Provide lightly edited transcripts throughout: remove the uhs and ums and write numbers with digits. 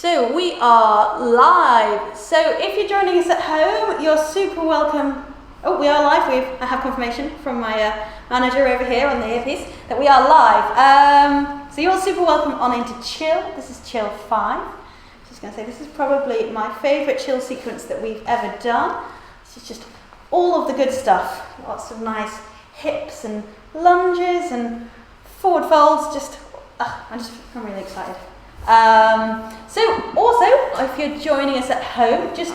So we are live. So if you're joining us at home, you're super welcome. Oh, we are live. I have confirmation from my manager over here on the earpiece that we are live. So you're super welcome on into Chill. This is Chill 5. Just going to say this is probably my favourite chill sequence that we've ever done. This is just all of the good stuff. Lots of nice hips and lunges and forward folds. I'm really excited. So also, if you're joining us at home, just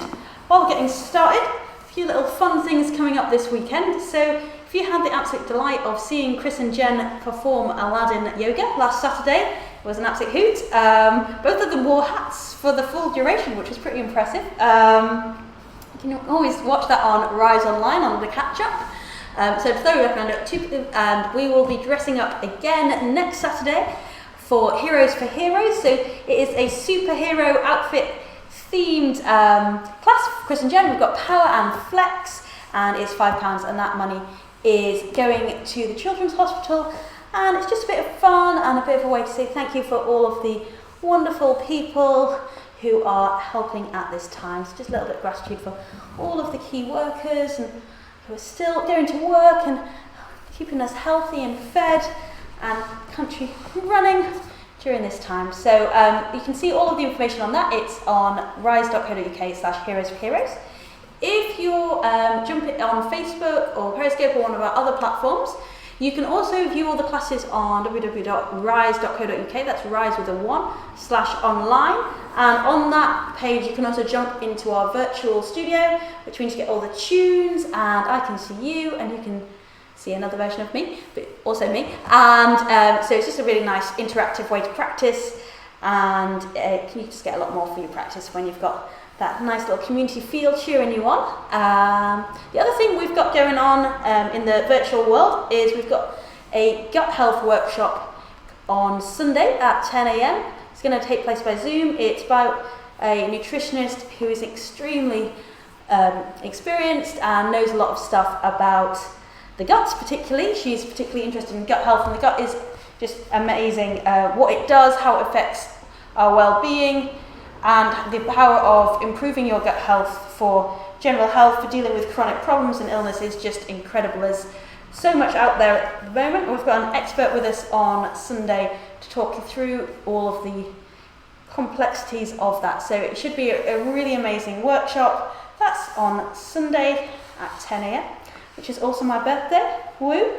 while we're getting started, a few little fun things coming up this weekend. So if you had the absolute delight of seeing Chris and Jen perform Aladdin yoga last Saturday, it was an absolute hoot. Both of them wore hats for the full duration, which was pretty impressive. You can always watch that on Rise Online on the catch-up. So thoroughly recommend it. And we will be dressing up again next Saturday for Heroes for Heroes. So it is a superhero outfit themed class for Chris and Jen. We've got Power and Flex, and it's £5, and that money is going to the Children's Hospital. And it's just a bit of fun and a bit of a way to say thank you for all of the wonderful people who are helping at this time. So just a little bit of gratitude for all of the key workers and who are still going to work and keeping us healthy and fed and country running during this time. So you can see all of the information on that. It's on rise.co.uk/heroes for heroes. If you're jumping on Facebook or Periscope or one of our other platforms, you can also view all the classes on www.rise.co.uk. That's rise with a 1/online. And on that page, you can also jump into our virtual studio, which means you get all the tunes, and I can see you, and you can see another version of me, but also me. And so it's just a really nice interactive way to practice, and you just get a lot more for your practice when you've got that nice little community feel cheering you on. The other thing we've got going on in the virtual world is we've got a gut health workshop on Sunday at 10 a.m. It's going to take place by Zoom. It's about a nutritionist who is extremely experienced and knows a lot of stuff about the guts particularly. She's particularly interested in gut health, and the gut is just amazing. What it does, how it affects our well-being, and the power of improving your gut health for general health, for dealing with chronic problems and illness is just incredible. There's so much out there at the moment. We've got an expert with us on Sunday to talk you through all of the complexities of that. So it should be a really amazing workshop. That's on Sunday at 10 a.m, which is also my birthday. Woo!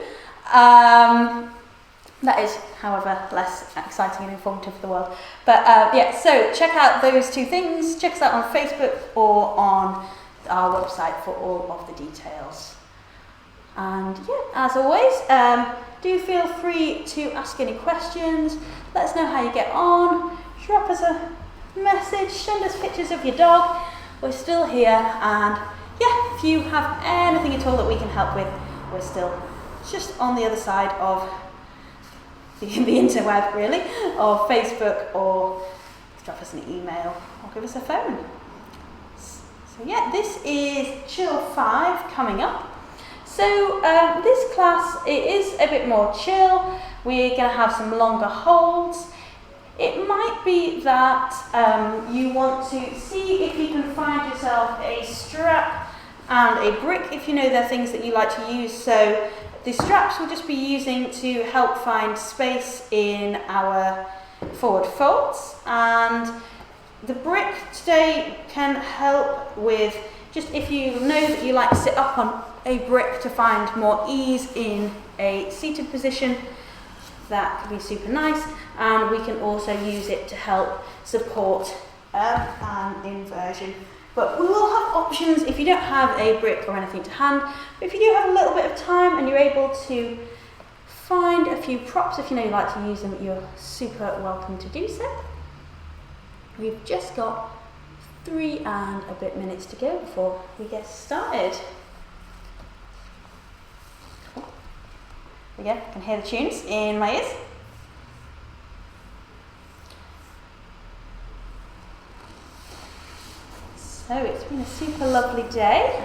That is, however, less exciting and informative for the world. But yeah, so check out those two things. Check us out on Facebook or on our website for all of the details. And yeah, as always, do feel free to ask any questions. Let us know how you get on. Drop us a message. Send us pictures of your dog. We're still here. And yeah, if you have anything at all that we can help with, we're still just on the other side of the interweb, really, or Facebook, or drop us an email, or give us a phone. So yeah, this is Chill 5 coming up. So this class, it is a bit more chill. We're going to have some longer holds. It might be that you want to see if you can find yourself a strap and a brick, if you know they're things that you like to use. So the straps we'll just be using to help find space in our forward folds, and the brick today can help with just if you know that you like to sit up on a brick to find more ease in a seated position. That could be super nice, and we can also use it to help support an inversion. But we will have options if you don't have a brick or anything to hand. But if you do have a little bit of time and you're able to find a few props, if you know you like to use them, you're super welcome to do so. We've just got 3 and a bit minutes to go before we get started. There we go, I can hear the tunes in my ears. So it's been a super lovely day.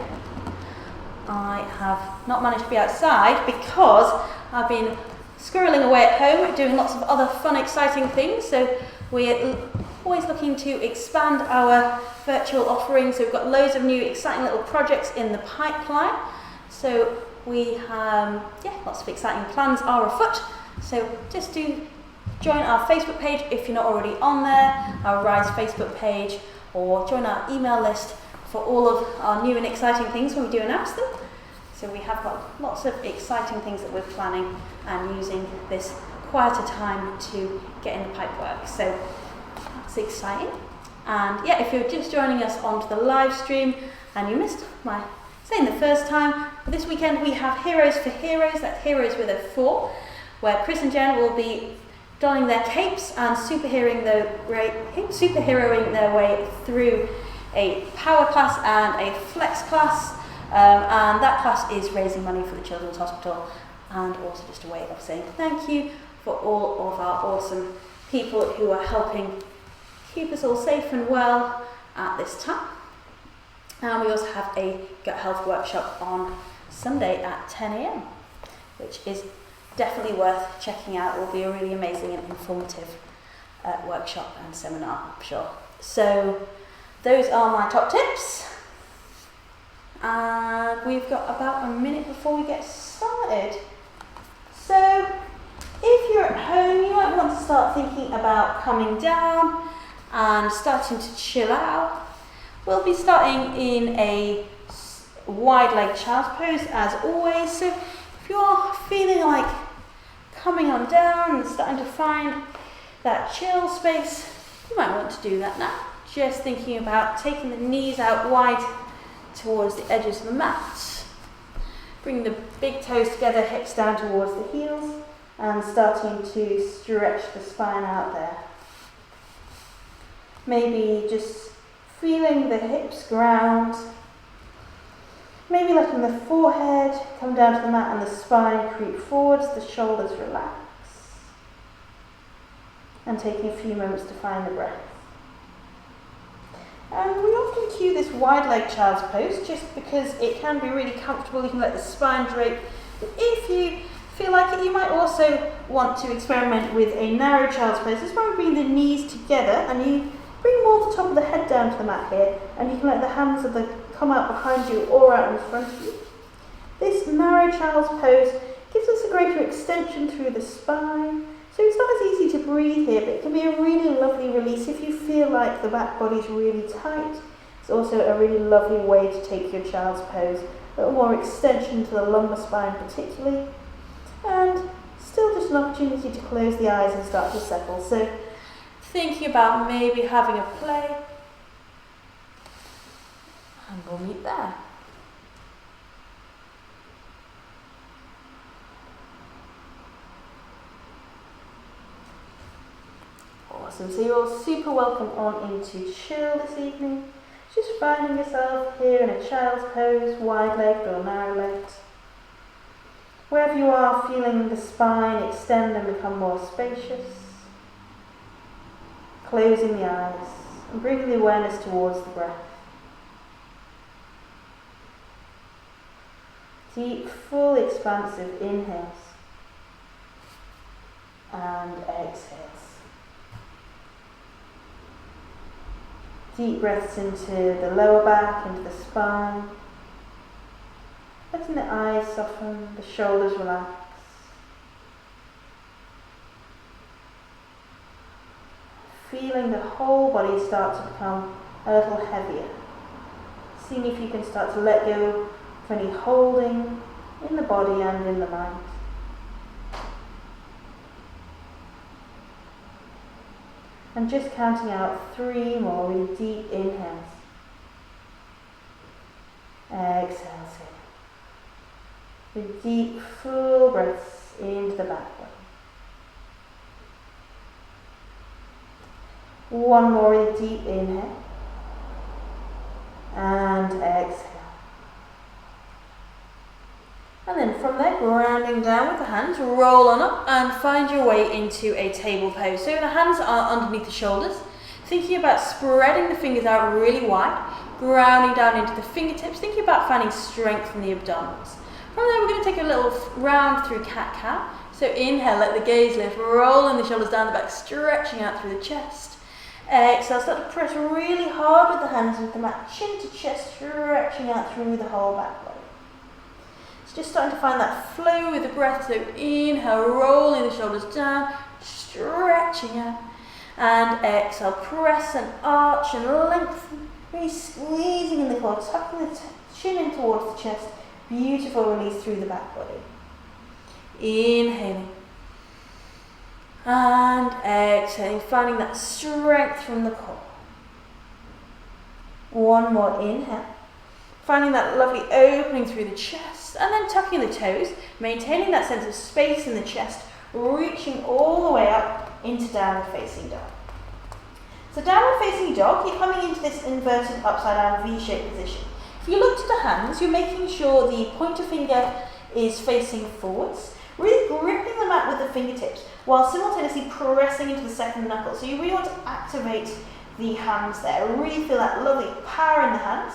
I have not managed to be outside because I've been squirreling away at home, doing lots of other fun, exciting things. So we're always looking to expand our virtual offerings. So we've got loads of new exciting little projects in the pipeline. So we have, lots of exciting plans are afoot. So just do join our Facebook page if you're not already on there, our Rise Facebook page, or join our email list for all of our new and exciting things when we do announce them. So we have got lots of exciting things that we're planning and using this quieter time to get in the pipe work. So that's exciting. And if you're just joining us onto the live stream and you missed my saying the first time, this weekend we have Heroes for Heroes, that's Heroes with a 4, where Chris and Jen will be donning their capes and superheroing their way through a power class and a flex class, and that class is raising money for the Children's Hospital and also just a way of saying thank you for all of our awesome people who are helping keep us all safe and well at this time. And we also have a gut health workshop on Sunday at 10 a.m, which is definitely worth checking out. It will be a really amazing and informative workshop and seminar, I'm sure. So those are my top tips. And we've got about a minute before we get started. So if you're at home, you might want to start thinking about coming down and starting to chill out. We'll be starting in a wide leg child's pose as always. So if you're feeling like coming on down and starting to find that chill space, you might want to do that now. Just thinking about taking the knees out wide towards the edges of the mat. Bring the big toes together, hips down towards the heels, and starting to stretch the spine out there. Maybe just feeling the hips ground. Maybe letting the forehead come down to the mat and the spine creep forwards, the shoulders relax. And taking a few moments to find the breath. And we often cue this wide leg child's pose just because it can be really comfortable. You can let the spine drape. But if you feel like it, you might also want to experiment with a narrow child's pose. This is where we bring the knees together and you bring more the top of the head down to the mat here, and you can let the hands come out behind you or out in front of you. This narrow child's pose gives us a greater extension through the spine. So it's not as easy to breathe here, but it can be a really lovely release if you feel like the back body's really tight. It's also a really lovely way to take your child's pose. A little more extension to the lumbar spine particularly. And still just an opportunity to close the eyes and start to settle. So thinking about maybe having a play. And we'll meet there. Awesome, so you're super welcome on into chill this evening. Just finding yourself here in a child's pose, wide-legged or narrow-legged. Wherever you are, feeling the spine extend and become more spacious. Closing the eyes and bringing the awareness towards the breath. Deep, full, expansive inhales and exhales. Deep breaths into the lower back, into the spine. Letting the eyes soften, the shoulders relax. Feeling the whole body start to become a little heavier. Seeing if you can start to let go of any holding in the body and in the mind. And just counting out 3 more really deep inhales. Exhales here. With deep, full breaths into the back body. 1 more really deep inhale. And exhale. And then from there, grounding down with the hands, roll on up and find your way into a table pose. So the hands are underneath the shoulders. Thinking about spreading the fingers out really wide, grounding down into the fingertips, thinking about finding strength in the abdominals. From there, we're going to take a little round through cat-cow. So inhale, let the gaze lift, rolling the shoulders down the back, stretching out through the chest. Exhale, start to press really hard with the hands into the mat, chin to chest, stretching out through the whole back body. So just starting to find that flow with the breath. So inhale, rolling the shoulders down, stretching out. And exhale, press and arch and lengthen, really squeezing in the core, tucking the chin in towards the chest. Beautiful release through the back body. Inhaling. And exhaling, finding that strength from the core. One more inhale. Finding that lovely opening through the chest. And then tucking the toes, maintaining that sense of space in the chest, reaching all the way up into downward facing dog. So downward facing dog, you're coming into this inverted upside down V-shaped position. If you look to the hands, you're making sure the pointer finger is facing forwards, really gripping the mat with the fingertips while simultaneously pressing into the second knuckle. So you really want to activate the hands there, really feel that lovely power in the hands.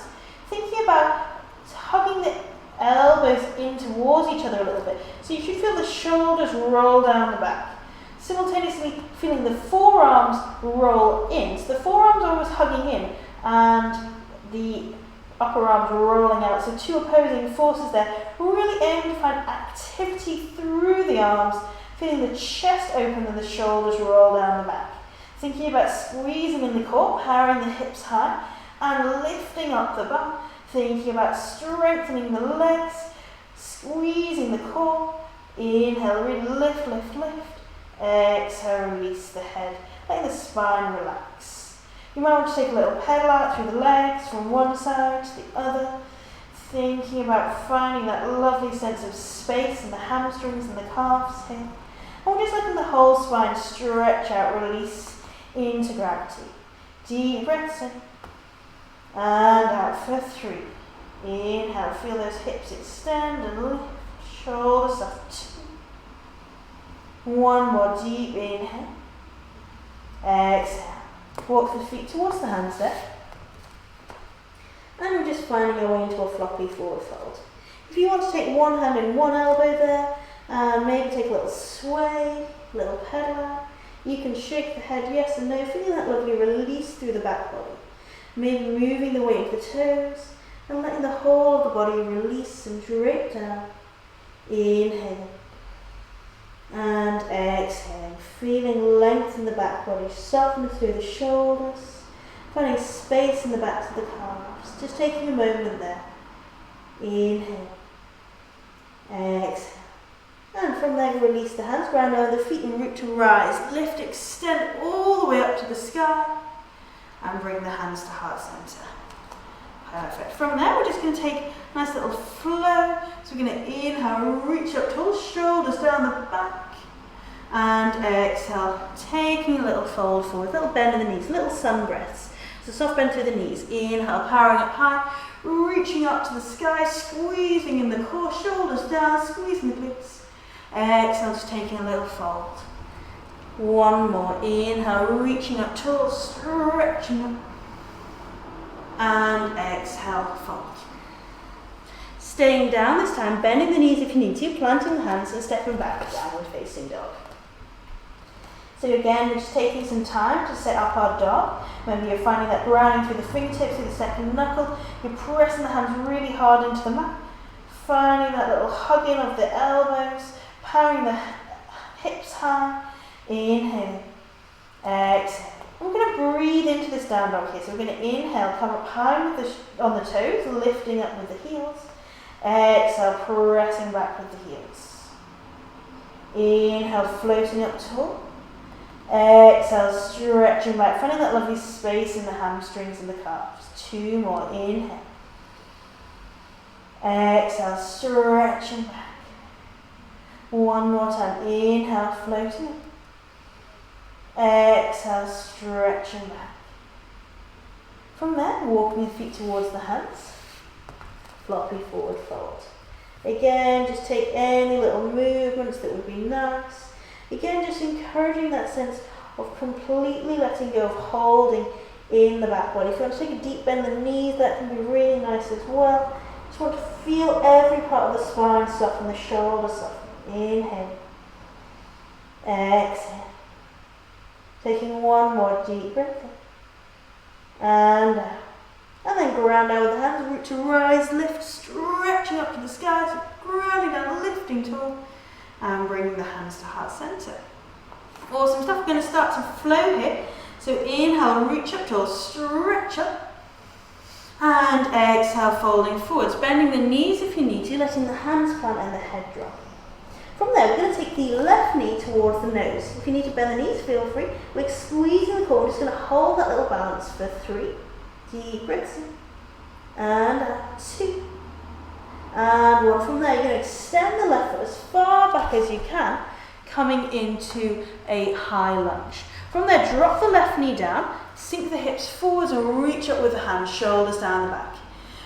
Thinking about hugging the elbows in towards each other a little bit. So you should feel the shoulders roll down the back. Simultaneously feeling the forearms roll in. So the forearms are always hugging in and the upper arms rolling out. So two opposing forces there. Really aiming to find activity through the arms, feeling the chest open and the shoulders roll down the back. Thinking about squeezing in the core, powering the hips high and lifting up the bum. Thinking about strengthening the legs, squeezing the core. Inhale, really lift, lift, lift. Exhale, release the head, letting the spine relax. You might want to take a little pedal out through the legs from one side to the other, thinking about finding that lovely sense of space in the hamstrings and the calves here. And we're just letting the whole spine stretch out, release into gravity. Deep breaths in and out for 3. Inhale, feel those hips extend and lift, shoulders up. 2. One more deep inhale. Exhale. Walk the feet towards the hands there. And we're just finding our way into a floppy forward fold. If you want to take one hand and one elbow there, and maybe take a little sway, little pedal out. You can shake the head yes and no, feeling that lovely release through the back body. Maybe moving the weight of the toes, and letting the whole of the body release and drape down. Inhale. And exhaling, feeling length in the back body, soften through the shoulders, finding space in the backs of the calves. Just taking a moment there. Inhale, exhale. And from there, release the hands, ground over the feet and root to rise. Lift, extend all the way up to the sky and bring the hands to heart center. Perfect. From there, we're just going to take a nice little flow. So we're going to inhale, reach up tall, shoulders down the back. And exhale, taking a little fold forward, little bend in the knees, little sun breaths. So soft bend through the knees. Inhale, powering up high, reaching up to the sky, squeezing in the core, shoulders down, squeezing the glutes. Exhale, just taking a little fold. One more. Inhale, reaching up tall, stretching up. And exhale, fold. Staying down this time, bending the knees if you need to, planting the hands and stepping back, downward facing dog. So again, we're just taking some time to set up our dog. Maybe you're finding that grounding through the fingertips, through the second knuckle. You're pressing the hands really hard into the mat. Finding that little hugging of the elbows, powering the hips high. Inhaling, exhale. We're going to breathe into this down dog here. So we're going to inhale, come up high with on the toes, lifting up with the heels. Exhale, pressing back with the heels. Inhale, floating up tall. Exhale, stretching back, finding that lovely space in the hamstrings and the calves. 2 more. Inhale. Exhale, stretching back. 1 more time. Inhale, floating up. Exhale, stretching back. From there, walking the feet towards the hands. Floppy forward fold. Again, just take any little movements that would be nice. Again, just encouraging that sense of completely letting go of holding in the back body. If you want to take a deep bend in the knees, that can be really nice as well. Just want to feel every part of the spine soften, the shoulders soften. Inhale. Exhale. Taking one more deep breath in. And out. And then ground down with the hands, root to rise, lift, stretching up to the sky, so grounding down, lifting tall, and bringing the hands to heart center. Awesome stuff. We're going to start to flow here. So inhale, reach up tall, stretch up, and exhale, folding forwards, bending the knees if you need to, letting the hands plant and the head drop. From there, we're going to take the left knee towards the nose. If you need to bend the knees, feel free. We're squeezing the core. We're just going to hold that little balance for 3. Deep breaths in. And out. 2. And 1. From there, you're going to extend the left foot as far back as you can, coming into a high lunge. From there, drop the left knee down, sink the hips forwards and reach up with the hands, shoulders down the back.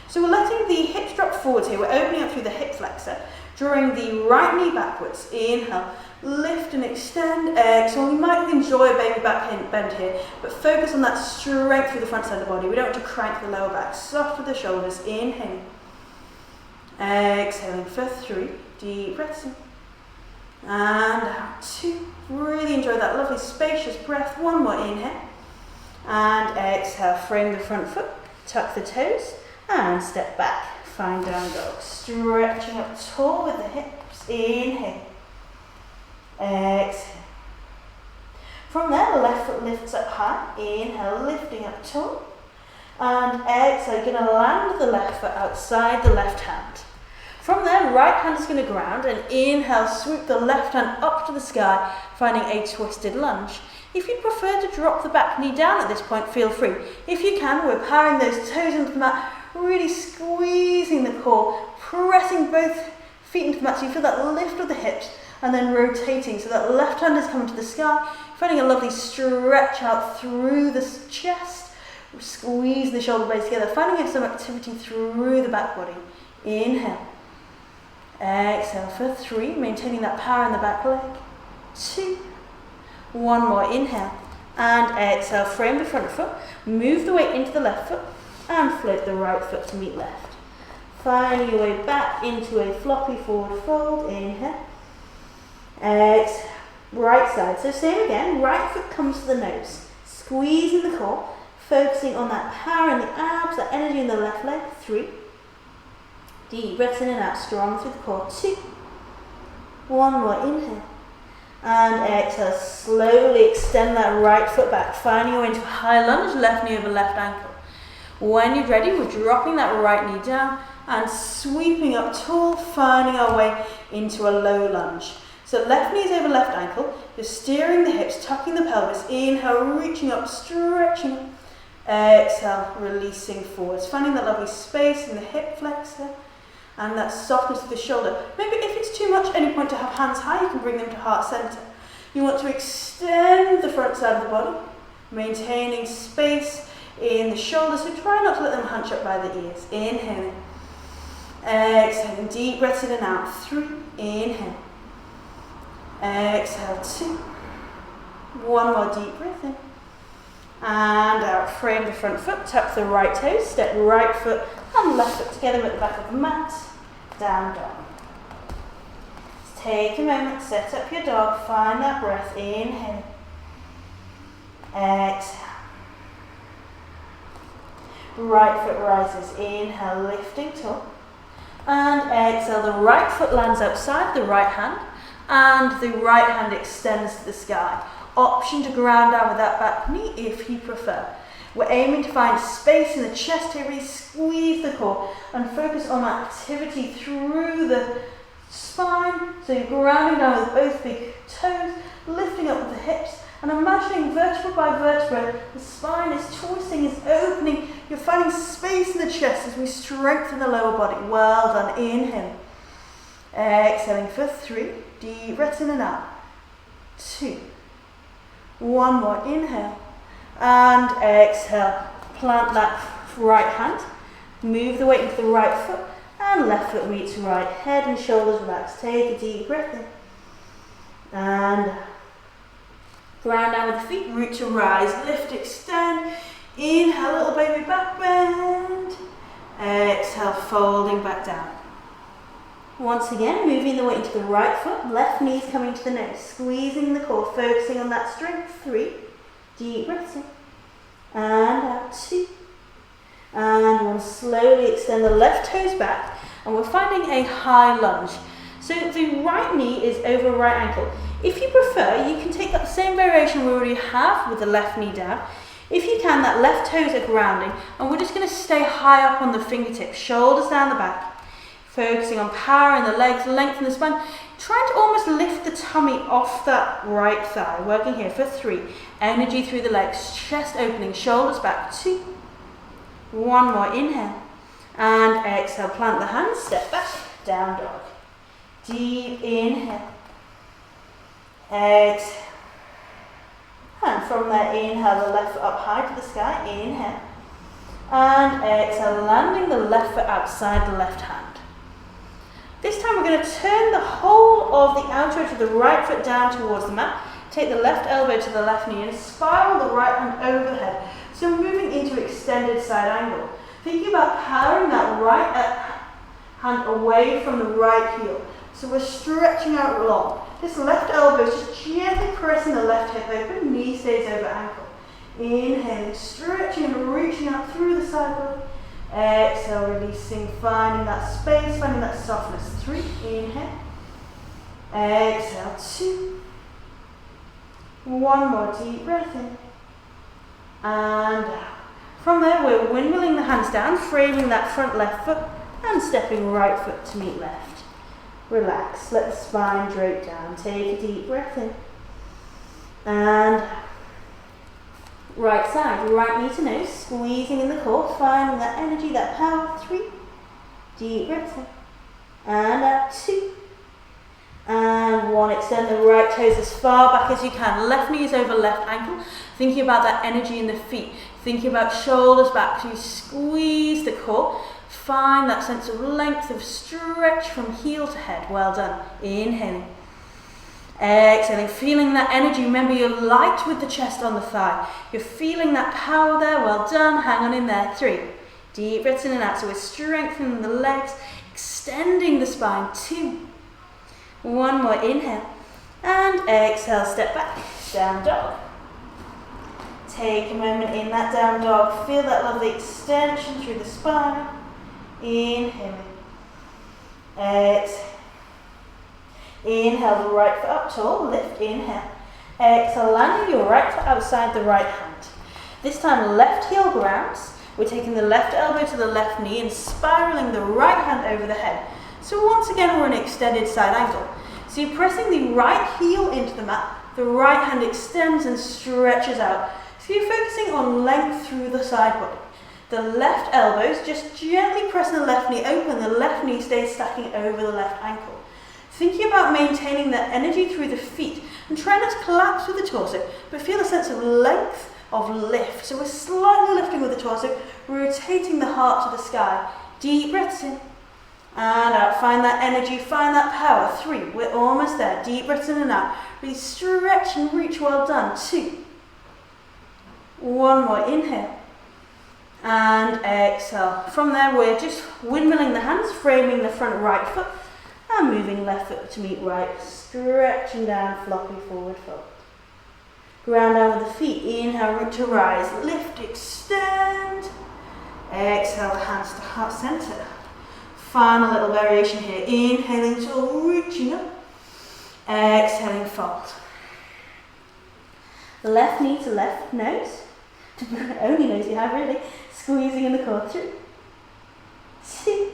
So we're letting the hips drop forwards here. We're opening up through the hip flexor, drawing the right knee backwards. Inhale, lift and extend. Exhale. You might enjoy a baby back bend here, but focus on that strength through the front side of the body. We don't want to crank the lower back. Soft with the shoulders. Inhaling. Exhaling for 3. Deep breaths in. And out. 2. Really enjoy that lovely spacious breath. 1 more inhale. And exhale. Frame the front foot. Tuck the toes. And step back. Find down dog. Stretching up tall with the hips. Inhale. Exhale. From there, the left foot lifts up high. Inhale, lifting up tall. And exhale, you're going to land the left foot outside the left hand. From there, right hand is going to ground, and inhale, swoop the left hand up to the sky, finding a twisted lunge. If you prefer to drop the back knee down at this point, feel free. If you can, we're powering those toes into the mat, really squeezing the core, pressing both feet into the mat so you feel that lift of the hips, and then rotating so that left hand is coming to the sky, finding a lovely stretch out through the chest, squeeze the shoulder blades together, finding some activity through the back body. Inhale. Exhale for 3, maintaining that power in the back leg. 2. 1 more inhale. And exhale, frame the front foot, move the weight into the left foot, and float the right foot to meet left. Finding your way back into a floppy forward fold. Inhale. Exhale. Right side. So same again, right foot comes to the nose. Squeezing the core, focusing on that power in the abs, that energy in the left leg. 3. Deep breaths in and out, strong through the core. 2. 1 more inhale. And exhale, slowly extend that right foot back, finding your way into a high lunge, left knee over left ankle. When you're ready, we're dropping that right knee down and sweeping up tall, finding our way into a low lunge. So left knee is over left ankle, you're steering the hips, tucking the pelvis, inhale, reaching up, stretching up. Exhale, releasing forwards, finding that lovely space in the hip flexor and that softness of the shoulder. Maybe if it's too much at any point to have hands high, you can bring them to heart center. You want to extend the front side of the body, maintaining space in the shoulders, so try not to let them hunch up by the ears. Inhaling. Exhaling, deep breaths in and out. 3, inhale. Exhale, 2. 1 more deep breath in. And out, frame the front foot, tuck the right toes, step right foot and left foot together at the back of the mat, down dog. Just take a moment, set up your dog, find that breath, inhale. Exhale. Right foot rises, inhale, lifting tall. And exhale, the right foot lands outside the right hand, and the right hand extends to the sky. Option to ground down with that back knee if you prefer. We're aiming to find space in the chest here, really squeeze the core and focus on activity through the spine. So you're grounding down with both big toes, lifting up with the hips, and imagining vertebra by vertebra, the spine is twisting, is opening. You're finding space in the chest as we strengthen the lower body. Well done. Inhale. Exhaling for 3. Deep breaths in and out. 2. 1 more inhale. And exhale. Plant that right hand. Move the weight into the right foot. And left foot meets right. Head and shoulders relax. Take a deep breath in. And ground down with the feet. Root to rise. Lift, extend. Inhale, little baby back bend. Exhale, folding back down. Once again, moving the weight into the right foot, left knee's coming to the nose, squeezing the core, focusing on that strength. 3, deep breaths in, and out. 2, and 1. Slowly extend the left toes back, and we're finding a high lunge. So the right knee is over right ankle. If you prefer, you can take that same variation we already have with the left knee down. If you can, that left toes are grounding, and we're just going to stay high up on the fingertips, shoulders down the back, focusing on power in the legs, lengthen the spine, trying to almost lift the tummy off that right thigh. Working here for 3, energy through the legs, chest opening, shoulders back. 2, 1 more, inhale, and exhale, plant the hands, step back, down dog. Deep inhale, exhale, and from there inhale the left foot up high to the sky, inhale, and exhale, landing the left foot outside the left hand. This time we're going to turn the whole of the outer edge of the right foot down towards the mat, take the left elbow to the left knee and spiral the right hand overhead, so moving into extended side angle. Thinking about powering that right hand away from the right heel. So we're stretching out long. This left elbow is just gently pressing the left hip open, knee stays over ankle. Inhaling, stretching and reaching out through the side body. Exhale, releasing, finding that space, finding that softness. 3, inhale. Exhale, 2. 1 more deep breath in. And out. From there, we're windmilling the hands down, framing that front left foot and stepping right foot to meet left. Relax, let the spine drape down. Take a deep breath in. And right side, right knee to nose, squeezing in the core, finding that energy, that power. 3, deep breath in. And out. 2. And 1, extend the right toes as far back as you can. Left knee is over left ankle. Thinking about that energy in the feet. Thinking about shoulders back. So you squeeze the core. Find that sense of length, of stretch from heel to head. Well done. Inhaling. Exhaling. Feeling that energy. Remember, you're light with the chest on the thigh. You're feeling that power there. Well done. Hang on in there. 3. Deep breaths in and out. So we're strengthening the legs, extending the spine. 2. 1 more. Inhale. And exhale. Step back. Down dog. Take a moment in that down dog. Feel that lovely extension through the spine. Inhaling. Exhale. Inhale the right foot up tall. Lift. Inhale. Exhale. Landing your right foot outside the right hand. This time left heel grounds. We're taking the left elbow to the left knee and spiraling the right hand over the head. So once again we're in extended side angle. So you're pressing the right heel into the mat. The right hand extends and stretches out. So you're focusing on length through the side body. The left elbows just gently pressing the left knee open. The left knee stays stacking over the left ankle. Thinking about maintaining that energy through the feet and try not to collapse with the torso, but feel a sense of length, of lift. So we're slightly lifting with the torso, rotating the heart to the sky. Deep breaths in and out. Find that energy, find that power. 3, we're almost there. Deep breaths in and out. Really stretch and reach. Well done. 2. 1 more. Inhale. And exhale. From there, we're just windmilling the hands, framing the front right foot, and moving left foot to meet right. Stretching down, floppy forward fold. Ground down with the feet. Inhale, root to rise. Lift, extend. Exhale, the hands to heart center. Final little variation here. Inhaling till reaching up. Exhaling, fold. Left knee to left nose. Only nose you have, really. Squeezing in the core. 3, 2,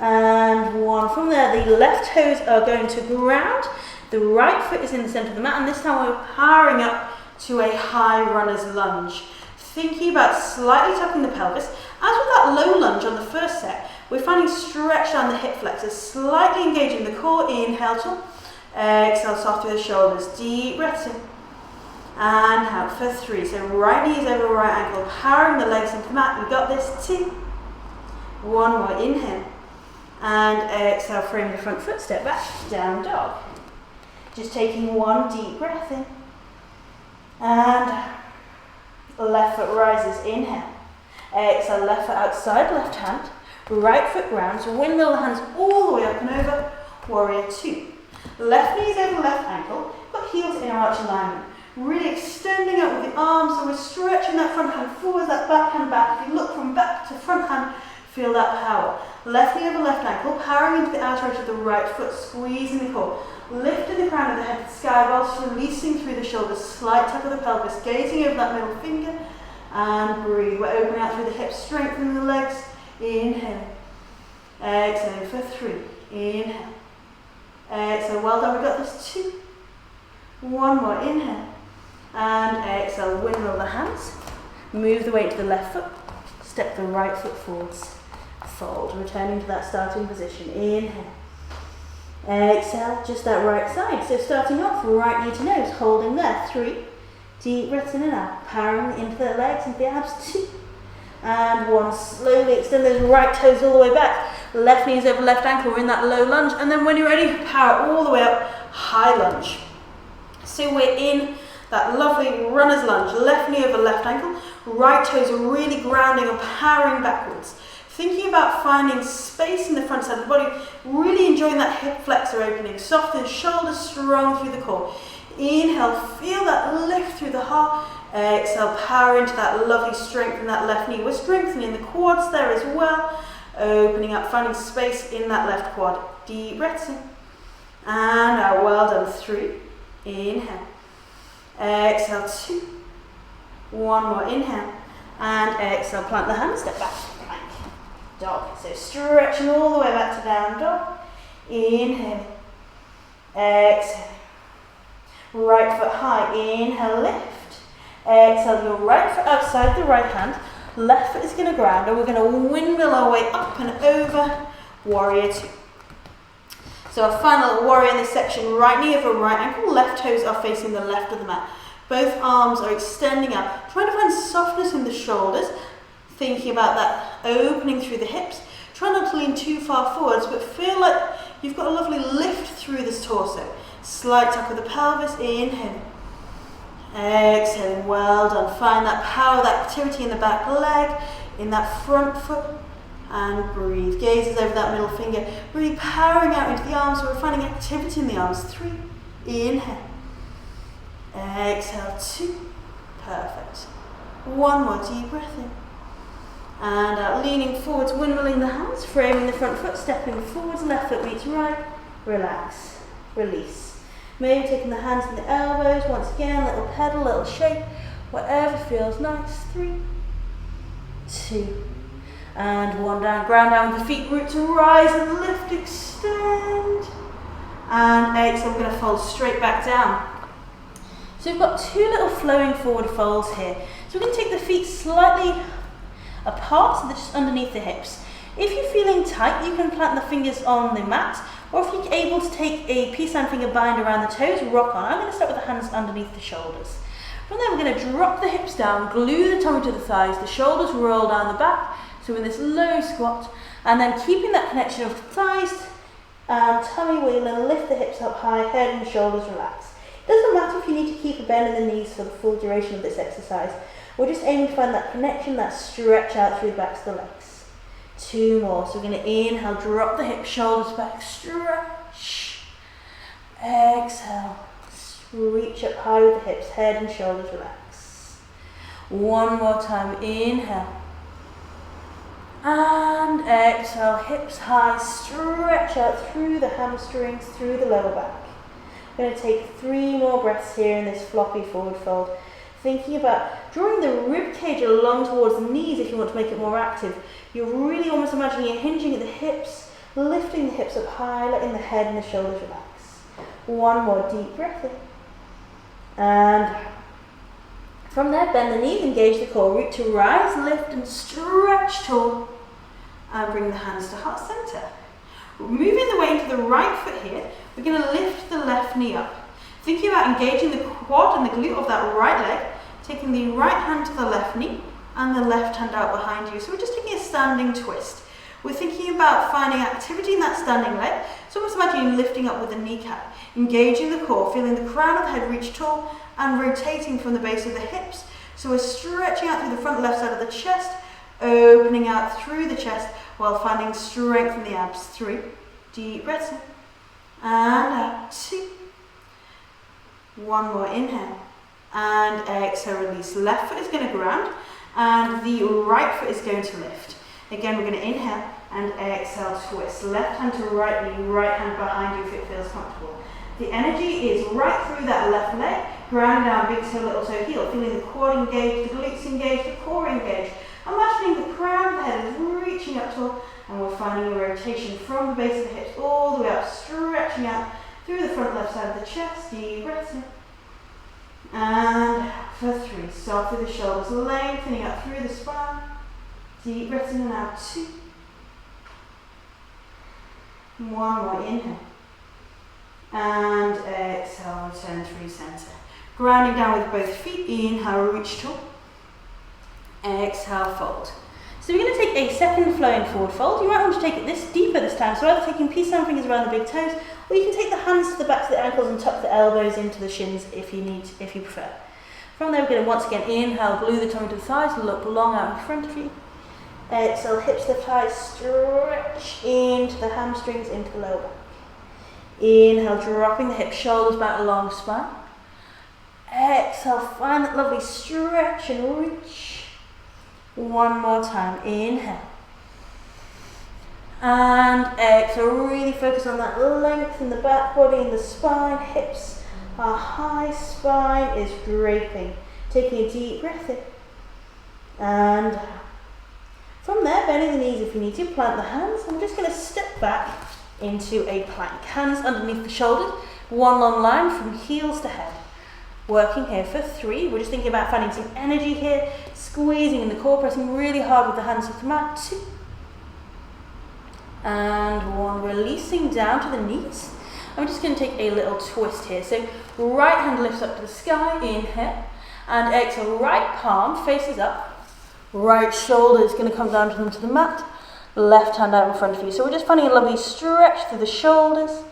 and 1. From there, the left toes are going to ground. The right foot is in the center of the mat, and this time we're powering up to a high runner's lunge. Thinking about slightly tucking the pelvis. As with that low lunge on the first set, we're finding stretch down the hip flexors, slightly engaging the core. Inhale to, exhale soft through the shoulders. Deep breaths in. And out for 3. So right knee is over right ankle, powering the legs into the mat. You got this. 2. 1 more. Inhale. And exhale, frame the front foot, step back, down dog. Just taking 1 deep breath in. And left foot rises. Inhale. Exhale, left foot outside, left hand. Right foot grounds, windmill the hands all the way up and over, warrior two. Left knee is over left ankle, got heels in arch alignment. Really extending out with the arms, so we're stretching that front hand forwards, that back hand back. If you look from back to front hand, feel that power. Left knee over left ankle, powering into the outer edge of the right foot, squeezing the core. Lifting the crown of the head to the sky whilst releasing through the shoulders, slight tuck of the pelvis, gazing over that middle finger, and breathe. We're opening out through the hips, strengthening the legs. Inhale. Exhale for three. Inhale. Exhale. Well done. We've got this. Two. One more. Inhale. And exhale. Windmill the hands. Move the weight to the left foot. Step the right foot forwards. Fold. Returning to that starting position. Inhale. Exhale. Just that right side. So starting off, right knee to nose. Holding there. Three. Deep breaths in and out. Powering into the legs, into the abs. Two. And one. Slowly extend those right toes all the way back. Left knee is over left ankle. We're in that low lunge. And then when you're ready, power all the way up. High lunge. So we're in that lovely runner's lunge. Left knee over left ankle. Right toes are really grounding and powering backwards. Thinking about finding space in the front side of the body. Really enjoying that hip flexor opening. Soften shoulders strong through the core. Inhale. Feel that lift through the heart. Exhale, power into that lovely strength in that left knee. We're strengthening the quads there as well. Opening up, finding space in that left quad. Deep breaths in. And out, well done. Three. Inhale. Exhale, two. One more, inhale. And exhale, plant the hands, step back. Plank. Dog. So stretching all the way back to down dog. Inhale. Exhale. Right foot high. Inhale, lift. Exhale, your right foot outside the right hand, left foot is going to ground, and we're going to windmill our way up and over, warrior two. So our final warrior in this section, right knee over right ankle, left toes are facing the left of the mat. Both arms are extending out, trying to find softness in the shoulders, thinking about that opening through the hips. Try not to lean too far forwards, but feel like you've got a lovely lift through this torso. Slight tuck of the pelvis, inhale. Exhaling, well done. Find that power, that activity in the back leg, in that front foot, and breathe. Gazes over that middle finger, really powering out into the arms. So we're finding activity in the arms. Three, inhale. Exhale, two. Perfect. One more deep breath in. And out, leaning forwards, windmilling the hands, framing the front foot, stepping forwards, left foot meets right. Relax, release. Maybe taking the hands and the elbows, once again, little pedal, little shake, whatever feels nice. Three, two, and one down. Ground down with the feet, root to rise and lift, extend. And exhale, we're going to fold straight back down. So we've got two little flowing forward folds here. So we're going to take the feet slightly apart, so they're just underneath the hips. If you're feeling tight, you can plant the fingers on the mat, or if you're able to take a peace sign finger bind around the toes, rock on. I'm going to start with the hands underneath the shoulders. From there, we're going to drop the hips down, glue the tummy to the thighs, the shoulders roll down the back, so in this low squat, and then keeping that connection of thighs and tummy, we're going to lift the hips up high, head and shoulders relax. It doesn't matter if you need to keep a bend in the knees for the full duration of this exercise. We're just aiming to find that connection, that stretch out through the backs of the legs. Two more. So we're going to inhale, drop the hips, shoulders back, stretch. Exhale, reach up high with the hips, head and shoulders relax. One more time, inhale. And exhale, hips high, stretch out through the hamstrings, through the lower back. We're going to take 3 more breaths here in this floppy forward fold. Thinking about drawing the rib cage along towards the knees if you want to make it more active. You're really almost imagining you're hinging at the hips, lifting the hips up high, letting the head and the shoulders relax. One more deep breath in. And from there, bend the knees, engage the core, root to rise, lift and stretch tall. And bring the hands to heart center. Moving the weight into the right foot here, we're going to lift the left knee up. Thinking about engaging the quad and the glute of that right leg, taking the right hand to the left knee and the left hand out behind you. So we're just taking a standing twist. We're thinking about finding activity in that standing leg. So almost imagine lifting up with the kneecap, engaging the core, feeling the crown of the head reach tall and rotating from the base of the hips. So we're stretching out through the front left side of the chest, opening out through the chest while finding strength in the abs. 3, deep breaths in, and out. 2, 1 more inhale, and exhale, release. Left foot is going to ground, and the right foot is going to lift. Again, we're going to inhale and exhale, twist. Left hand to right knee, right hand behind you if it feels comfortable. The energy is right through that left leg, grounding down, big toe, little toe, heel, feeling the quad engaged, the glutes engaged, the core engaged. Imagining the crown of the head is reaching up tall, and we're finding a rotation from the base of the hips all the way up, stretching out through the front left side of the chest. Deep breaths in. And for 3, soft through the shoulders, lengthening up through the spine. Deep breaths in and out. 2. 1 more inhale. And exhale, return through center. Grounding down with both feet. Inhale, reach tall. Exhale, fold. So we're going to take a second flowing forward fold. You might want to take it this deeper this time, so either taking peace sign fingers around the big toes, or you can take the hands to the backs of the ankles and tuck the elbows into the shins if you prefer. From there, we're going to once again inhale, glue the tongue to the thighs, look long out in front of you. Exhale, hips lift high, stretch into the hamstrings, into the lower back. Inhale, dropping the hips, shoulders back, long spine. Exhale, find that lovely stretch and reach. 1 more time, inhale. And exhale, really focus on that length in the back body and the spine, hips are high, spine is draping. Taking a deep breath in. And from there, bending the knees if you need to, plant the hands. I'm just going to step back into a plank. Hands underneath the shoulders, 1 long line from heels to head. Working here for 3. We're just thinking about finding some energy here, squeezing in the core, pressing really hard with the hands to the mat. 2. And 1, releasing down to the knees. I'm just going to take a little twist here. So right hand lifts up to the sky, inhale, and exhale, right palm faces up. Right shoulder is going to come down to the mat. Left hand out in front of you. So we're just finding a lovely stretch through the shoulders,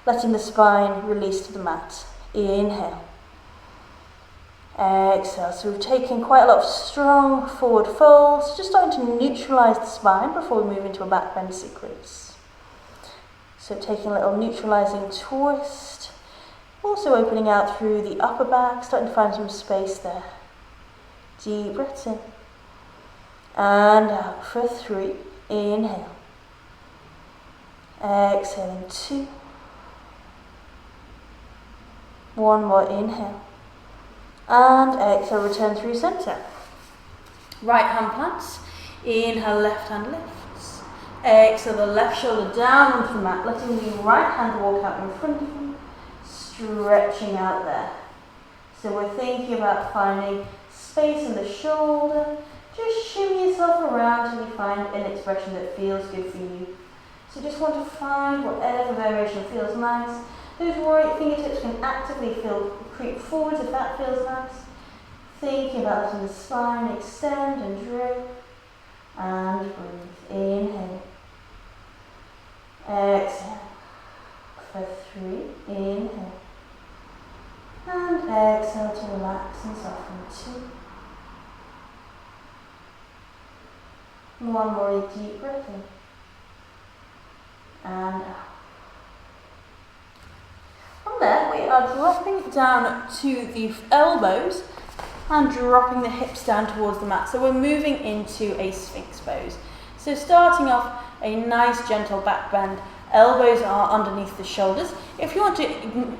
letting the spine release to the mat. Inhale. Exhale. So we've taken quite a lot of strong forward folds, just starting to neutralize the spine before we move into a back bend sequence. So taking a little neutralizing twist, also opening out through the upper back, starting to find some space there. Deep breaths in. And out for 3. Inhale. Exhaling 2. 1 more inhale. And exhale, return through center. Right hand plants. Inhale, left hand lifts. Exhale, the left shoulder down onto the mat, letting the right hand walk out in front of you, stretching out there. So we're thinking about finding space in the shoulder. Just shimmy yourself around till you find an expression that feels good for you. So just want to find whatever variation feels nice. Those right fingertips can actively creep forwards if that feels nice. Thinking about letting the spine extend and drape. And breathe. Inhale. Exhale. For 3. Inhale. And exhale to relax and soften. 2. 1 more deep breath in. And out. From there, we are dropping down to the elbows and dropping the hips down towards the mat. So we're moving into a Sphinx pose. So starting off, a nice gentle back bend. Elbows are underneath the shoulders. If you want to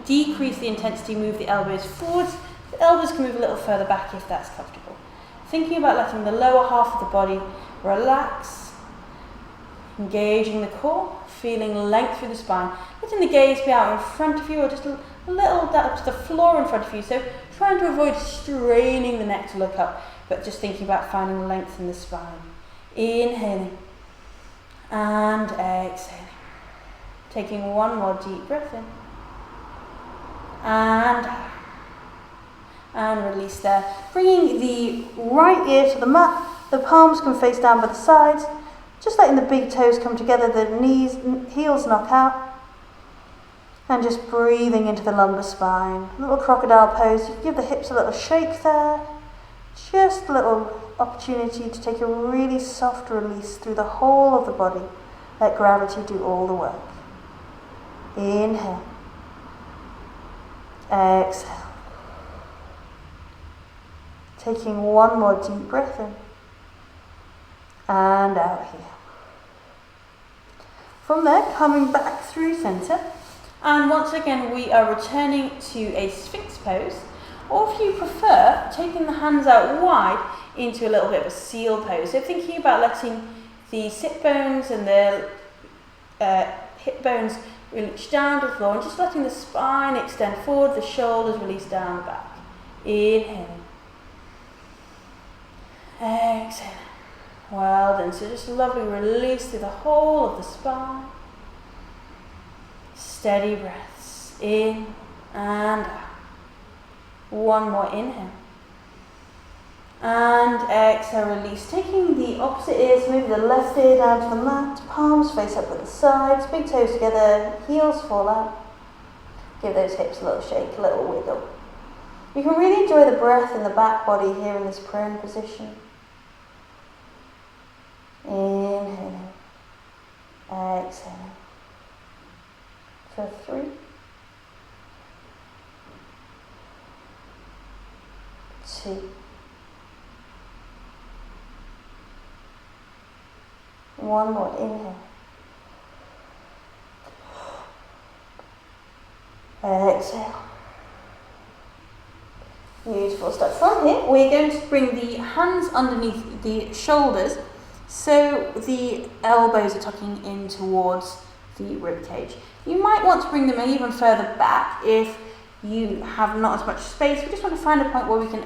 decrease the intensity, move the elbows forwards. The elbows can move a little further back if that's comfortable. Thinking about letting the lower half of the body relax, engaging the core, feeling length through the spine, letting the gaze be out in front of you or just a little down to the floor in front of you. So trying to avoid straining the neck to look up, but just thinking about finding length in the spine. Inhaling and exhaling. Taking 1 more deep breath in. And release there. Bringing the right ear to the mat. The palms can face down by the sides. Just letting the big toes come together, the heels knock out. And just breathing into the lumbar spine. Little crocodile pose. You can give the hips a little shake there. Just a little opportunity to take a really soft release through the whole of the body. Let gravity do all the work. Inhale. Exhale. Taking one more deep breath in. And out here. From there, coming back through centre. And once again, we are returning to a Sphinx pose. Or if you prefer, taking the hands out wide into a little bit of a seal pose. So thinking about letting the sit bones and the hip bones reach down to the floor and just letting the spine extend forward, the shoulders release down back. Inhaling. Exhaling. Well done. So just a lovely release through the whole of the spine. Steady breaths in and out. One more inhale. And exhale, release. Taking the opposite ear, so maybe the left ear down to the mat, palms face up at the sides, big toes together, heels fall out. Give those hips a little shake, a little wiggle. You can really enjoy the breath in the back body here in this prone position. Inhaling, exhaling. For 3, 2, 1 more inhale. Exhale. Beautiful stuff. From here, we're going to bring the hands underneath the shoulders so the elbows are tucking in towards the rib cage. You might want to bring them even further back if you have not as much space. We just want to find a point where we can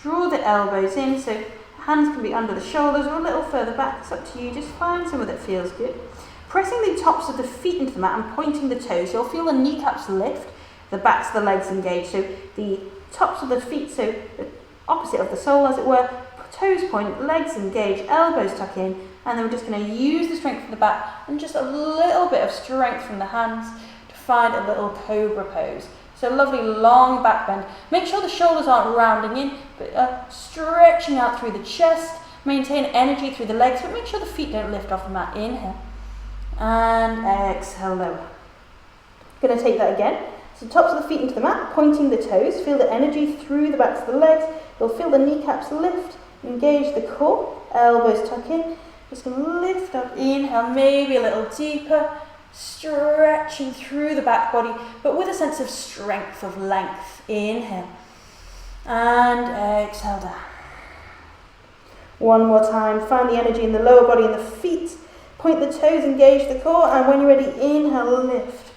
draw the elbows in, so hands can be under the shoulders or a little further back. It's up to you. Just find somewhere that feels good. Pressing the tops of the feet into the mat and pointing the toes, you'll feel the kneecaps lift, the backs of the legs engage. So the tops of the feet, so the opposite of the sole as it were, toes point, legs engage, elbows tuck in, and then we're just going to use the strength from the back and just a little bit of strength from the hands to find a little cobra pose. So lovely long back bend. Make sure the shoulders aren't rounding in, but stretching out through the chest. Maintain energy through the legs, but make sure the feet don't lift off the mat. Inhale. And exhale, lower. Going to take that again. So tops of the feet into the mat, pointing the toes. Feel the energy through the backs of the legs. You'll feel the kneecaps lift. Engage the core. Elbows tuck in. Just going to lift up. Inhale, maybe a little deeper. Stretching through the back body, but with a sense of strength, of length. Inhale. And exhale down. One more time. Find the energy in the lower body and the feet. Point the toes, engage the core, and when you're ready, inhale, lift.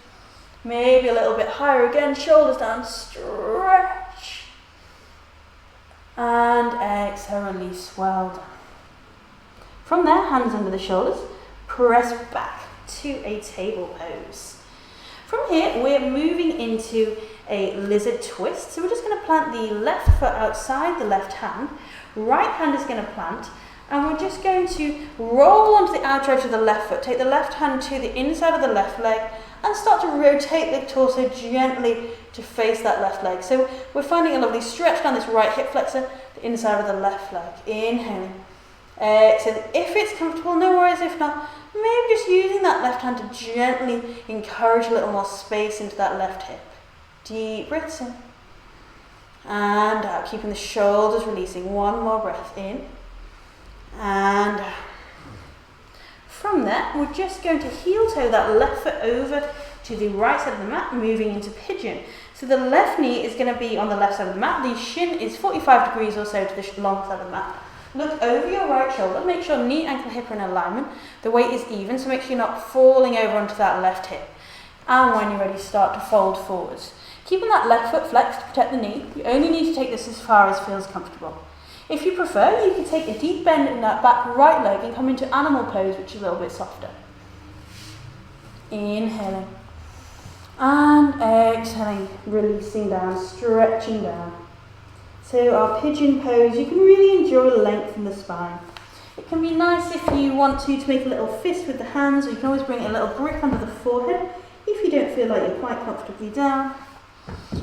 Maybe a little bit higher again, shoulders down, stretch. And exhale, release, well done. From there, hands under the shoulders, press back to a table pose. From here, we're moving into a lizard twist. So we're just going to plant the left foot outside the left hand. Right hand is going to plant, and we're just going to roll onto the outer edge of the left foot. Take the left hand to the inside of the left leg and start to rotate the torso gently to face that left leg. So we're finding a lovely stretch down this right hip flexor, the inside of the left leg. Inhaling. Exhaling. If it's comfortable, no worries. If not, maybe just using that left hand to gently encourage a little more space into that left hip. Deep breaths in. And out, keeping the shoulders releasing. One more breath in. And out. From there, we're just going to heel toe that left foot over to the right side of the mat, moving into pigeon. So the left knee is going to be on the left side of the mat. The shin is 45 degrees or so to the long side of the mat. Look over your right shoulder, make sure knee, ankle, hip are in alignment. The weight is even, so make sure you're not falling over onto that left hip. And when you're ready, start to fold forwards. Keeping that left foot flexed to protect the knee, you only need to take this as far as feels comfortable. If you prefer, you can take a deep bend in that back right leg and come into animal pose, which is a little bit softer. Inhaling. And exhaling, releasing down, stretching down. So our pigeon pose, you can really enjoy length in the spine. It can be nice if you want to make a little fist with the hands, or you can always bring a little grip under the forehead if you don't feel like you're quite comfortably down.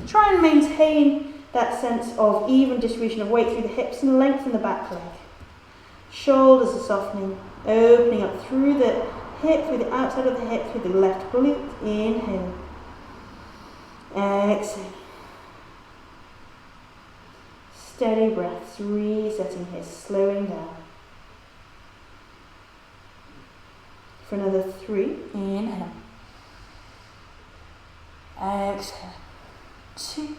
Try and maintain that sense of even distribution of weight through the hips and length in the back leg. Shoulders are softening, opening up through the hip, through the outside of the hip, through the left glute. Inhale. Exhale. Steady breaths, resetting here, slowing down. For another 3, inhale. Exhale. 2.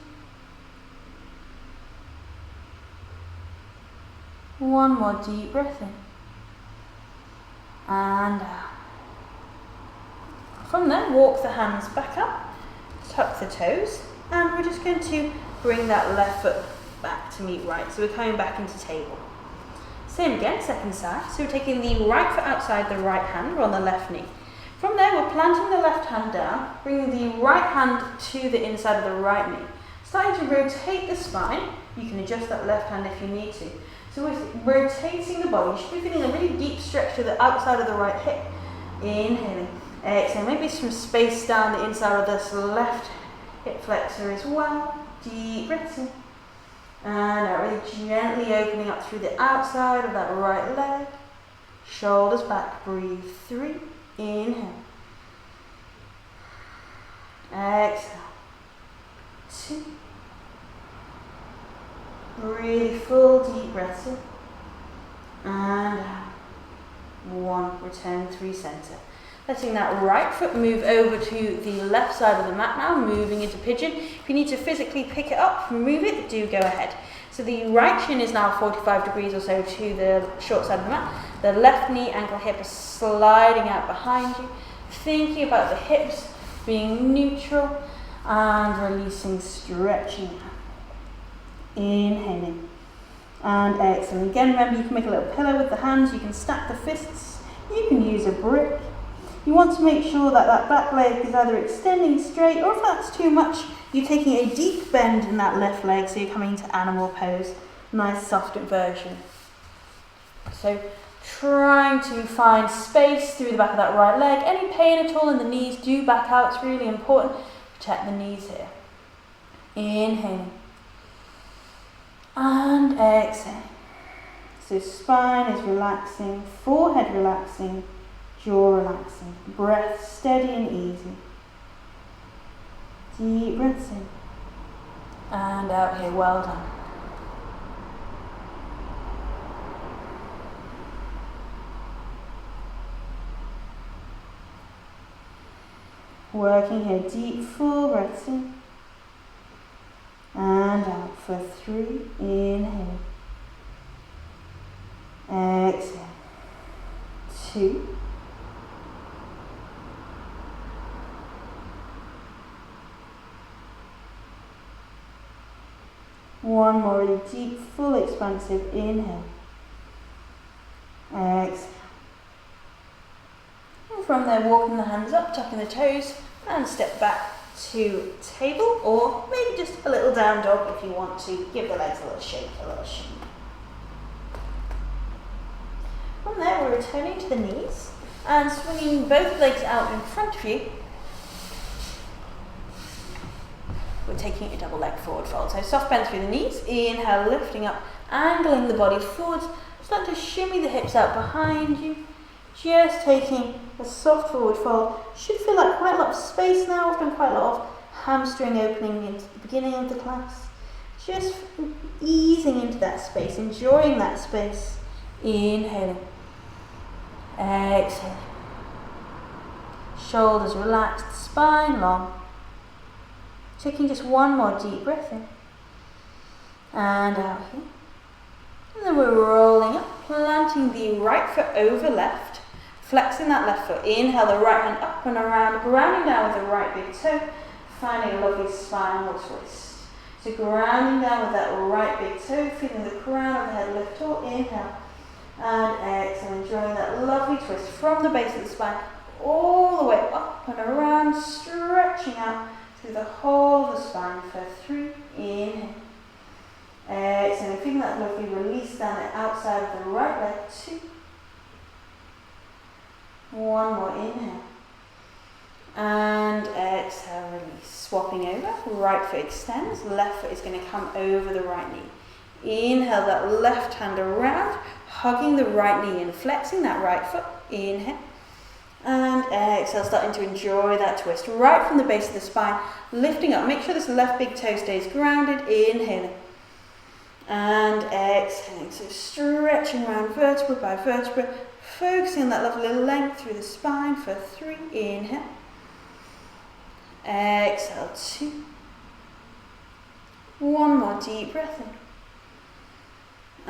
1 more deep breath in. And out. From there, walk the hands back up, tuck the toes, and we're just going to bring that left foot back to meet right. So we're coming back into table. Same again, second side. So we're taking the right foot outside the right hand, we're on the left knee. From there, we're planting the left hand down, bringing the right hand to the inside of the right knee. Starting to rotate the spine. You can adjust that left hand if you need to. So we're rotating the body. You should be feeling a really deep stretch to the outside of the right hip. Inhaling. Exhale. Maybe some space down the inside of this left hip flexor as well. Deep breaths in. And out, really gently opening up through the outside of that right leg. Shoulders back. Breathe. 3. Inhale. Exhale. 2. Really full deep breaths in. And out. 1. Return to recenter. Letting that right foot move over to the left side of the mat now, moving into pigeon. If you need to physically pick it up, move it, do go ahead. So the right shin is now 45 degrees or so to the short side of the mat. The left knee, ankle, hip is sliding out behind you. Thinking about the hips being neutral and releasing, stretching out. Inhaling and exhaling. Again, remember you can make a little pillow with the hands, you can stack the fists, you can use a brick. You want to make sure that that back leg is either extending straight, or if that's too much, you're taking a deep bend in that left leg, so you're coming into animal pose. Nice soft inversion. So trying to find space through the back of that right leg. Any pain at all in the knees, do back out. It's really important. Protect the knees here. Inhaling. And exhale. So spine is relaxing, forehead relaxing, jaw relaxing. Breath steady and easy. Deep breaths in. And out here, well done. Working here, deep full breaths in. And out for 3, inhale. Exhale. 2. One more really deep, full, expansive inhale. Exhale. And from there, walking the hands up, tucking the toes, and step back to table, or maybe just a little down dog if you want to give the legs a little shake, a little shake. From there, we're returning to the knees and swinging both legs out in front of you. We're taking a double leg forward fold. So soft bend through the knees, inhale, lifting up, angling the body forwards. Start to shimmy the hips out behind you. Just taking a soft forward fold. Should feel like quite a lot of space now. We've done quite a lot of hamstring opening into the beginning of the class. Just easing into that space, enjoying that space. Inhaling. Exhaling. Shoulders relaxed, spine long. Taking just one more deep breath in. And out here. And then we're rolling up, planting the right foot over left. Flexing that left foot. Inhale the right hand up and around, grounding down with the right big toe. Finding a lovely spinal twist. So grounding down with that right big toe, feeling the crown of the head lift tall. Inhale. And exhale, enjoying that lovely twist from the base of the spine all the way up and around, stretching out through the whole of the spine for 3. Inhale. Exhale, feeling that lovely release down the outside of the right leg. 2. One more inhale. And exhale, release. Swapping over, right foot extends, left foot is going to come over the right knee. Inhale that left hand around, hugging the right knee in, flexing that right foot, inhale. And exhale, starting to enjoy that twist right from the base of the spine, lifting up. Make sure this left big toe stays grounded, inhaling. And exhaling, so stretching around vertebra by vertebra, focusing on that lovely length through the spine for 3, inhale. Exhale, 2. One more deep breath in.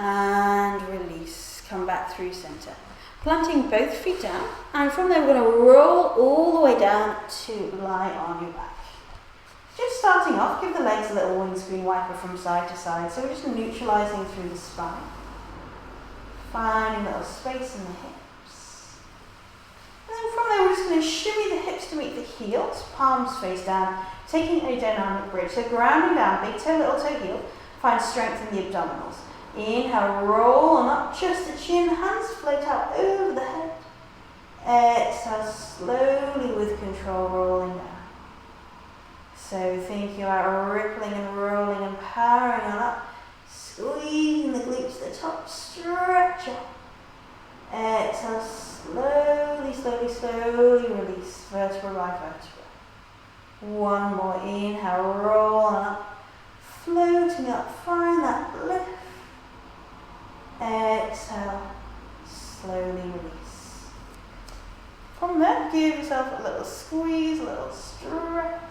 And release, come back through center. Planting both feet down, and from there we're going to roll all the way down to lie on your back. Just starting off, give the legs a little windscreen wiper from side to side, so we're just neutralizing through the spine. Finding a little space in the hips. And then from there we're just going to shimmy the hips to meet the heels, palms face down, taking a dynamic bridge. So grounding down, big toe, little toe, heel, find strength in the abdominals. Inhale, roll on up, just the chin, hands float out over the head. Exhale, slowly with control, rolling down. So thinking about rippling and rolling and powering on up, squeezing the glutes to the top, stretch up. Exhale, slowly, slowly, slowly release, vertebra by vertebra. One more, inhale, roll on up, floating up, find that lift. Exhale, slowly release. From there, give yourself a little squeeze, a little stretch.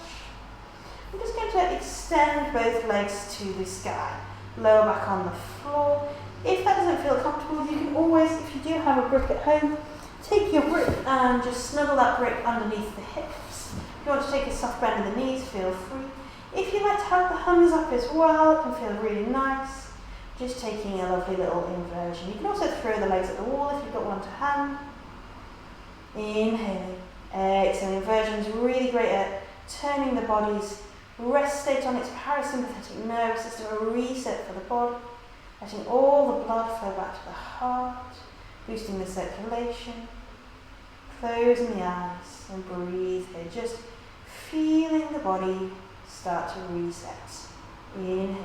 I'm just going to extend both legs to the sky, lower back on the floor. If that doesn't feel comfortable, you can always, if you do have a brick at home, take your brick and just snuggle that brick underneath the hips. If you want to take a soft bend in the knees, feel free. If you like to have the hands up as well, it can feel really nice. Just taking a lovely little inversion. You can also throw the legs at the wall if you've got one to hand. Inhaling. Exhaling. Inversion is really great at turning the body's rest state on its parasympathetic nervous system, a reset for the body, letting all the blood flow back to the heart, boosting the circulation, closing the eyes and breathe here, just feeling the body start to reset. Inhale.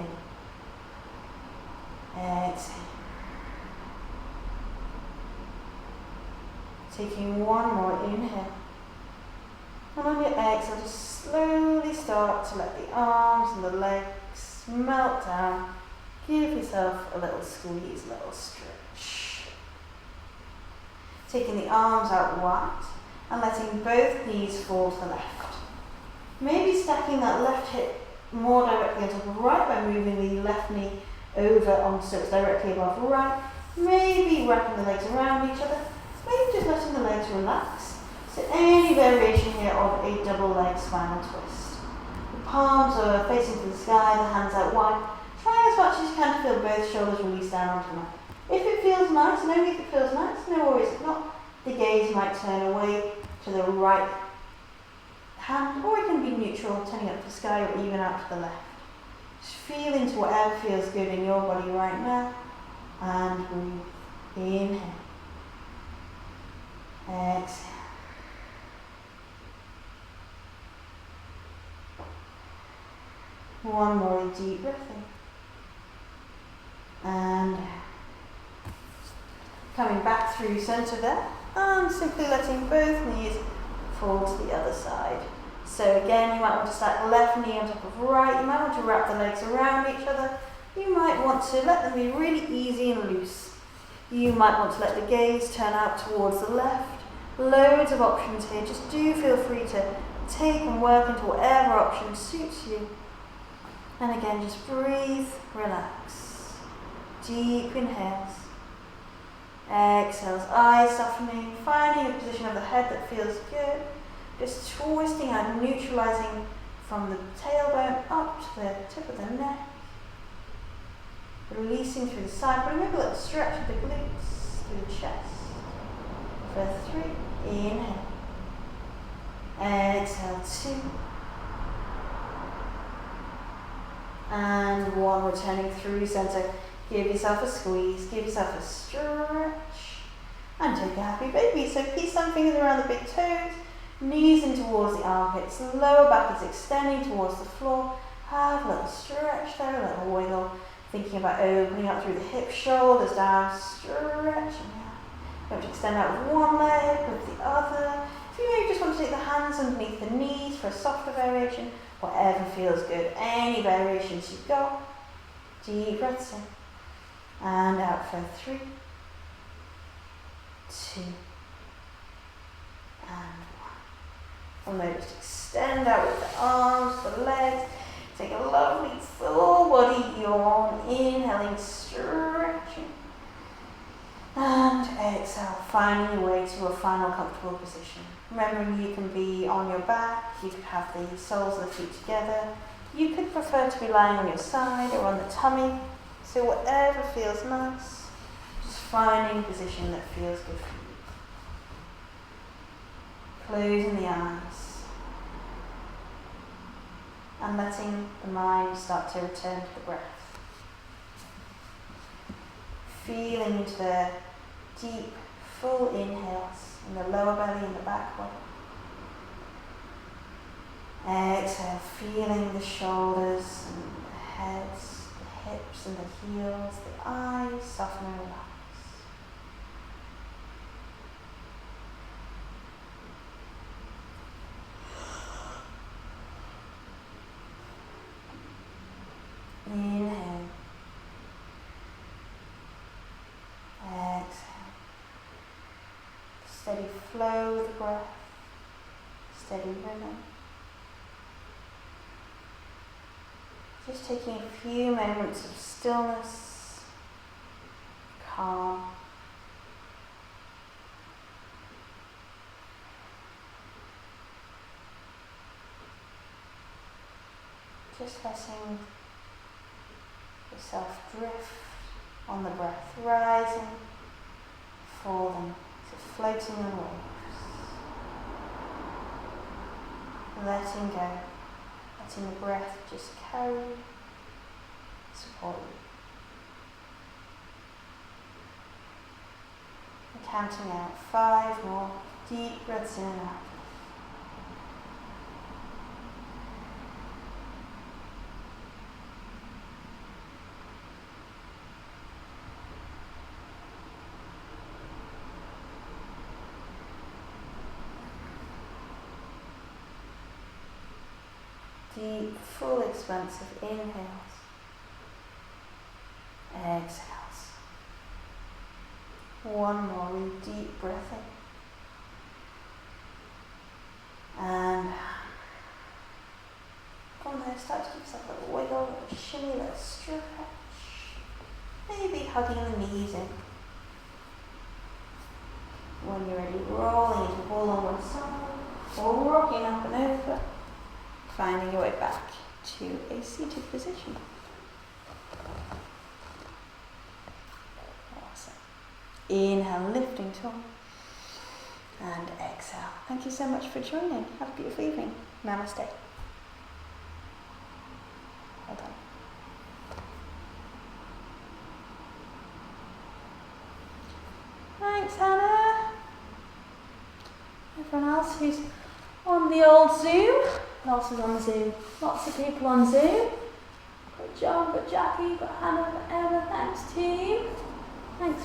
Exhale. Taking one more inhale. And on your exhale, just slowly start to let the arms and the legs melt down. Give yourself a little squeeze, a little stretch. Taking the arms out wide and letting both knees fall to the left. Maybe stacking that left hip more directly on top of right by moving the left knee over on so it's directly above right. Maybe wrapping the legs around each other. Maybe just letting the legs relax. So any variation here of a double leg spinal twist. The palms are facing to the sky, the hands out wide. Try as much as you can to feel both shoulders release down onto the mat. If it feels nice, and only if it feels nice, no worries. If not, the gaze might turn away to the right hand, or it can be neutral, turning up to the sky or even out to the left. Just feel into whatever feels good in your body right now. And breathe. Inhale. Exhale. One more deep breath in. And coming back through center there. And simply letting both knees fall to the other side. So again, you might want to stack left knee on top of right. You might want to wrap the legs around each other. You might want to let them be really easy and loose. You might want to let the gaze turn out towards the left. Loads of options here. Just do feel free to take and work into whatever option suits you. And again, just breathe, relax. Deep inhales. Exhales, eyes softening, finding a position of the head that feels good. Just twisting and neutralizing from the tailbone up to the tip of the neck. Releasing through the side, but maybe a little stretch of the glutes through the chest. For 3, inhale. Exhale, 2. And 1, returning through center. Give yourself a squeeze, give yourself a stretch. And take a happy baby. So peace some fingers around the big toes. Knees in towards the armpits. Lower back is extending towards the floor. Have a little stretch there, a little wiggle. Thinking about opening up through the hips, shoulders down, stretching out. Going to extend out with one leg, with the other. If you maybe just want to take the hands underneath the knees for a softer variation, whatever feels good, any variations you've got. Deep breaths in and out for 3, 2, and 1. From there, just extend out with the arms, the legs. Take a lovely full body yawn, inhaling, stretching, and exhale, finding your way to a final comfortable position. Remembering you can be on your back, you could have the soles of the feet together, you could prefer to be lying on your side or on the tummy, so whatever feels nice, just finding a position that feels good for you. Closing the eyes. And letting the mind start to return to the breath. Feeling into the deep, full inhales in the lower belly and the back body. Exhale, feeling the shoulders and the heads, the hips and the heels, the eyes soften and relax. Inhale. Exhale. Steady flow of the breath. Steady rhythm. Just taking a few moments of stillness, calm. Just letting yourself drift on the breath, rising, falling, so floating on waves. Letting go, letting the breath just carry, support you. And counting out 5 more deep breaths in and out. Deep, full, expansive inhales, exhales. One more really deep breath in. And from there, start to give yourself a little wiggle, a little shimmy, a little stretch. Maybe hugging the knees in. When you're ready, rolling into a ball on one side, or rocking up and over. Finding your way back to a seated position. Awesome. Inhale, lifting tall. And exhale. Thank you so much for joining. Have a beautiful evening. Namaste. Well done. Thanks, Hannah. Everyone else who's on the old Zoom. Who else is on Zoom? Lots of people on Zoom. Got John, got Jackie, got Hannah, got Emma. Thanks, team. Thanks